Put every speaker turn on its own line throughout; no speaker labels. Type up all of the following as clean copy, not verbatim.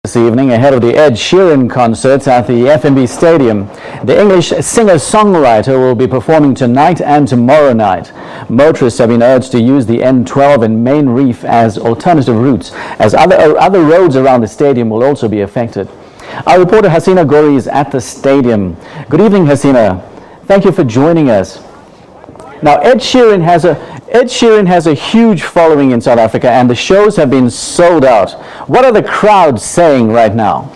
This evening, ahead of the Ed Sheeran concert at the FNB Stadium, the English singer-songwriter will be performing tonight and tomorrow night. Motorists have been urged to use the N12 and Main Reef as alternative routes, as other roads around the stadium will also be affected. Our reporter Hasin Gori is at the stadium. Good evening, Hasina. Thank you for joining us. Now, Ed Sheeran has a huge following in South Africa, and the shows have been sold out. What are the crowds saying right now?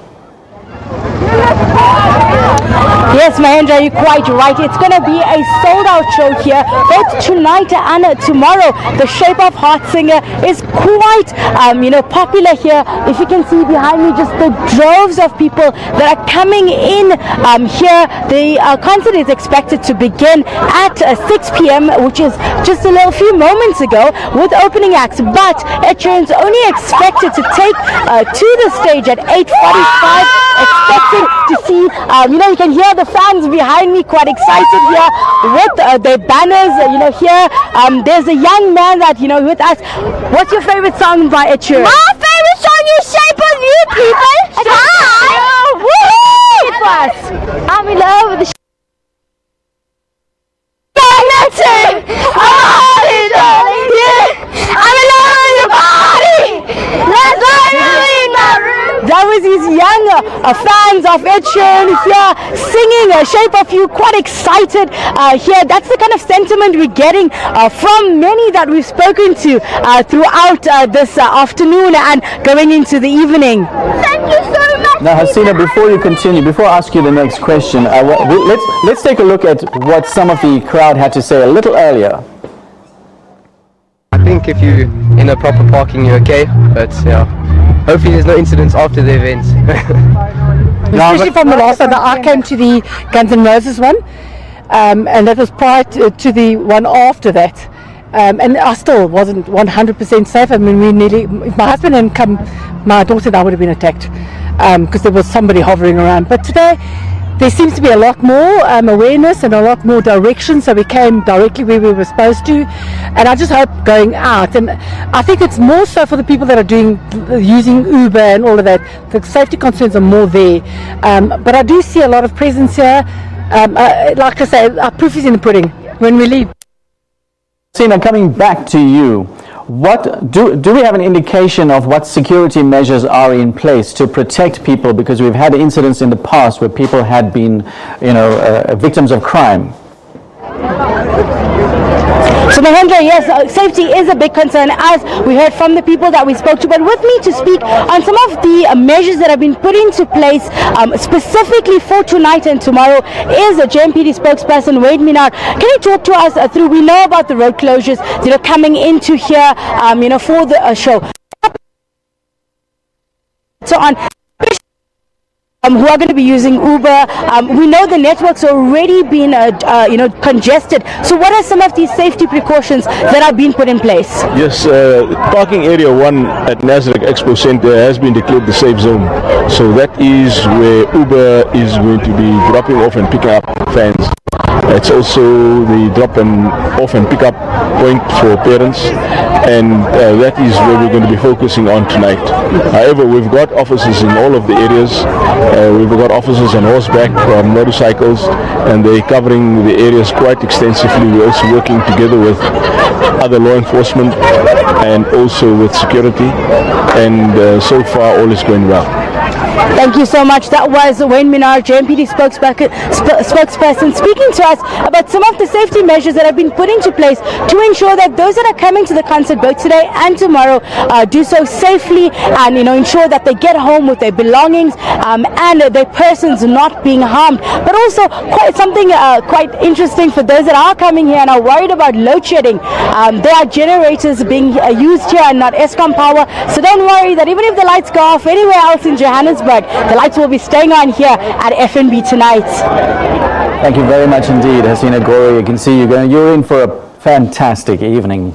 Yes, Mahendra, you're quite right. It's going to be a sold-out show here, both tonight and tomorrow. The Shape of Heart singer is quite, popular here. If you can see behind me, just the droves of people that are coming in here. The concert is expected to begin at 6 p.m., which is just a little few moments ago, with opening acts. But Ed Sheeran's only expected to take to the stage at 8:45, expecting to see, you can hear the fans behind me quite excited here with their banners, here. There's a young man that, with us. What's your favorite song by Ed Sheeran?
My favorite song is Shape of You, people. Hi! Woohoo!
It was.
I'm in love with the I'm in love with your body. Let's in my room.
That was these young fans of Ed Sheeran here singing Shape of You, quite excited here. That's the kind of sentiment we're getting from many that we've spoken to throughout this afternoon and going into the evening.
Thank you so much.
Now, Hasina, before you continue, before I ask you the next question, let's take a look at what some of the crowd had to say a little earlier.
I think if you're in a proper parking, you're okay, but yeah, hopefully there's no incidents after the event.
Especially from the last time that I came to the Guns N' Roses one, and that was prior to the one after that, and I still wasn't 100% safe. I mean, if my husband hadn't come, my daughter and I would have been attacked, because there was somebody hovering around. But today there seems to be a lot more awareness and a lot more direction, so we came directly where we were supposed to. And I just hope going out, and I think it's more so for the people that are using Uber and all of that, the safety concerns are more there. But I do see a lot of presence here. Like I say, our proof is in the pudding when we leave.
Hasina, coming back to you, what do we have an indication of what security measures are in place to protect people, because we've had incidents in the past where people had been victims of crime?
So Mahendra, yes, safety is a big concern, as we heard from the people that we spoke to. But with me to speak on some of the measures that have been put into place specifically for tonight and tomorrow is a JMPD spokesperson, Wayne Minard. Can you talk to us through, we know about the road closures, coming into here, for the show. So on who are going to be using Uber, we know the network's already been congested. So what are some of these safety precautions that are being put in place?
Yes, parking area 1 at Nasrec Expo Center has been declared the safe zone. So that is where Uber is going to be dropping off and picking up fans. It's also the drop and off and pick up point for parents, and that is where we're going to be focusing on tonight. However, we've got officers in all of the areas. We've got officers on horseback, on motorcycles, and they're covering the areas quite extensively. We're also working together with other law enforcement and also with security, and so far all is going well.
Thank you so much. That was Wayne Minard, JMPD spokesperson, speaking to us about some of the safety measures that have been put into place to ensure that those that are coming to the concert both today and tomorrow do so safely, and ensure that they get home with their belongings and their persons not being harmed. But also something quite interesting for those that are coming here and are worried about load shedding. There are generators being used here and not Eskom power, so don't worry that even if the lights go off anywhere else in Johannesburg, the lights will be staying on here at FNB tonight.
Thank you very much indeed, Hasin Gori. You can see you're in for a fantastic evening.